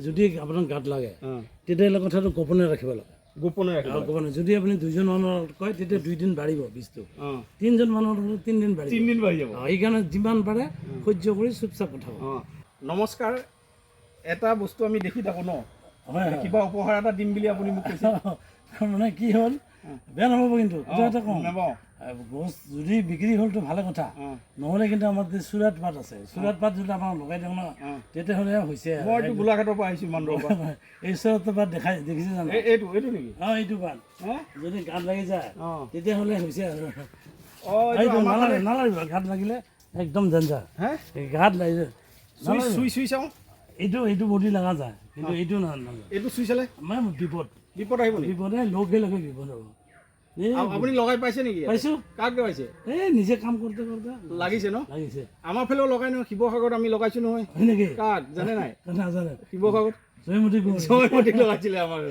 যদি আপোনাৰ গাত লাগে তেতিয়াহ'লে কথাটো গোপনে ৰাখিব লাগে। গোপনে ৰাখিব গোপনে। যদি আপুনি 2জন মানুহৰ কয় তেতিয়া 2 দিন বাঢ়িব বিষটো। 3জন মানুহৰ 3 দিন বাঢ়িব। 3 দিন বাঢ়ি যাব। সেইকাৰণে যিমান পাৰে সহ্য কৰি চুপচাপ কথা কব। নমস্কাৰ, এটা বস্তু আমি দেখি থাকোঁ ন, হয় কিবা উপহাৰ এটা দিম বুলি আপুনি মোক কৈছে। মানে কি হ'ল, বেয়া নহ'ব কিন্তু কথা এটা কওঁ, নাপাওঁ গছ যদি বিক্ৰী হ'লতো ভালে কথা, নহ'লে কিন্তু আমাৰ যে চুৰাট পাত আছে, চুৰাট পাত যদি আমাৰ লগাই দিওঁ ন তেতিয়াহ'লে হৈছে। মইতো গোলাঘাটৰ পৰা আহিছোঁ ইমান দূৰৰ পৰা। এই চুৰাট পাত দেখিছে জানো? এইটো নেকি? এইটো পাত যদি গাত লাগি যায় তেতিয়াহ'লে হৈছে আৰু। নালাগিব, গাত লাগিলে একদম ডেঞ্জাৰ। গাত লাগিলে চুই চাওঁ, এইটো বডি লগা যায়, কিন্তু এইটো নালাগে। এইটো চুই চালে মানে বিপদ আহিব, বিপদে লগে বিপদ হ'ব। আপুনি লগাই পাইছে নেকি? পাইছোঁ। কাক লগাইছে? নিজে কাম কৰোঁতে লাগিছে ন? লাগিছে। আমাৰ ফালেও লগাই নহয়, শিৱসাগৰত আমি লগাইছোঁ নহয়। হয় নেকি? কাক জানে নাই? নাজানে। শিৱসাগৰত জয়মতীক লগাইছিলে আমাৰ।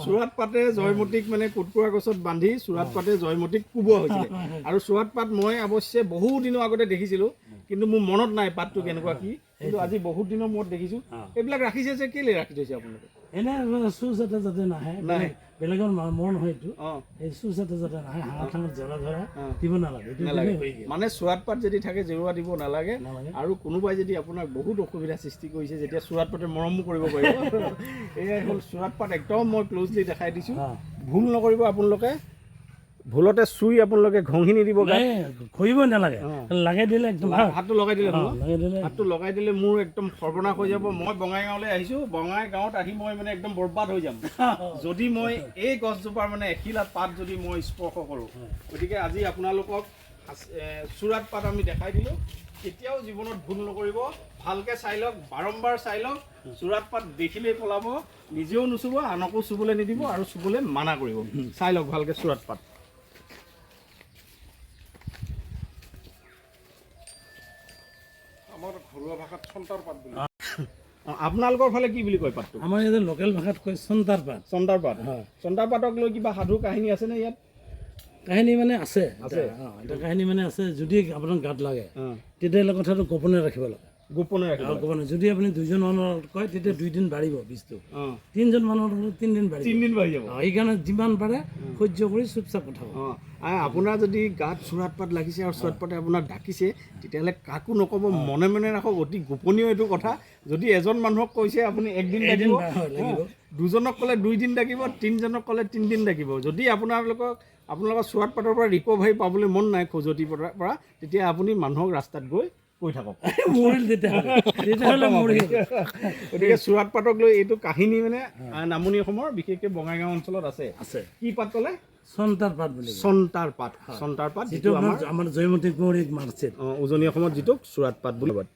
চুৰাট পাতে জয়মতীক মানে কুটকুৰা গছত বান্ধি চুৰাট পাতে জয়মতীক কোবোৱা হৈছিলে। আৰু চুৰাট পাত মই অৱশ্যে বহু দিনৰ আগতে দেখিছিলোঁ, কিন্তু মোৰ মনত নাই পাতটো কেনেকুৱা কি, কিন্তু আজি বহুত দিনৰ মূৰত দেখিছোঁ। এইবিলাক ৰাখিছে যে কেলৈ ৰাখি থৈছে আপোনালোকে? এনে চুজ এটা যাতে নাহে, বেলেগৰ মন হয় এইটো, এই চুজ এটা যাতে নাহে, হাঁহ ঠাঙত জ্বলা ধৰা দিব নালাগে। মানে চুৰাট পাত যদি থাকে জেৰুৱা দিব নালাগে। আৰু কোনোবাই যদি আপোনাক বহুত অসুবিধা সৃষ্টি কৰিছে, যেতিয়া চুৰাট পাতে মৰমো কৰিব পাৰিব। এয়াই হ'ল চুৰাট পাত, একদম মই ক্ল'জলি দেখাই দিছোঁ। ভুল নকৰিব আপোনালোকে, ভুলতে চুই আপোনালোকে ঘঁহি নিদিব, ঘঁহিবই নালাগে, লগাই দিলে একদম হাতটো লগাই দিলে হাতটো লগাই দিলে মোৰ একদম সৰ্বনাশ হৈ যাব। মই বঙাইগাঁৱলৈ আহিছোঁ, বঙাইগাঁৱত আহি মই মানে একদম বৰবাদ হৈ যাম যদি মই এই গছজোপাৰ মানে এখিলা পাত যদি মই স্পৰ্শ কৰোঁ। গতিকে আজি আপোনালোকক চুৰাট পাত আমি দেখাই দিলোঁ। কেতিয়াও জীৱনত ভুল নকৰিব, ভালকৈ চাই লওক, বাৰম্বাৰ চাই লওক। চুৰাট পাত দেখিলেই পলাব, নিজেও নুচুব, আনকো চুবলৈ নিদিব, আৰু চুবলৈ মানা কৰিব। চাই লওক ভালকৈ চুৰাট পাত। আমাৰ ঘৰুৱা ভাষাত চন্তাৰ পাত বুলি। আপোনালোকৰ ফালে কি বুলি কয় পাতটো? আমাৰ ইয়াতে লোকেল ভাষাত কয় চন্তাৰ পাত। চন্তাৰ পাত, চন্তাৰ পাতক লৈ কিবা সাধু কাহিনী আছেনে ইয়াত? কাহিনী মানে আছে, এটা কাহিনী মানে আছে। যদি আপোনাৰ গাত লাগে তেতিয়াহ'লে কথাটো গোপনে ৰাখিব লাগে। গোপনে ৰাখিব গোপনে। যদি আপুনি 2জন মানুহৰ কয় তেতিয়া 2 দিন বাঢ়িব বিষটো। 3জন মানুহৰ 3 দিন বাঢ়িব। 3 দিন বাঢ়ি যাব। সেইকাৰণে যিমান পাৰে সহ্য কৰি চুপচাপ কথা কব। আপোনাৰ যদি গাত চুৰাট পাত লাগিছে আৰু চুৰাট পাতে আপোনাক ডাকিছে, তেতিয়াহ'লে কাকো নক'ব, মনে মনে ৰাখক, অতি গোপনীয় এইটো কথা। যদি এজন মানুহক কৈছে আপুনি 1 দিন ডাকিব, 2জনক ক'লে 2 দিন ডাকিব, 3জনক ক'লে 3 দিন ডাকিব। যদি আপোনালোকৰ চুৰাট পাতৰ পৰা ৰিকভাৰী পাবলৈ মন নাই, খজুৱতিৰ পৰা, তেতিয়া আপুনি মানুহক ৰাস্তাত গৈ কৈ থাকক। গতিকে চুৰাট পাতক লৈ এইটো কাহিনী মানে নামনি অসমৰ বিশেষকৈ বঙাইগাঁও অঞ্চলত আছে। কি পাত ক'লে? চন্তাৰ পাত বুলি। চন্তাৰ পাত, যিটো আমাৰ জয়মতী কুঁৱৰীক মাৰিছিল উজনি অসমত যিটোক চুৰাট পাত বুলি কয়।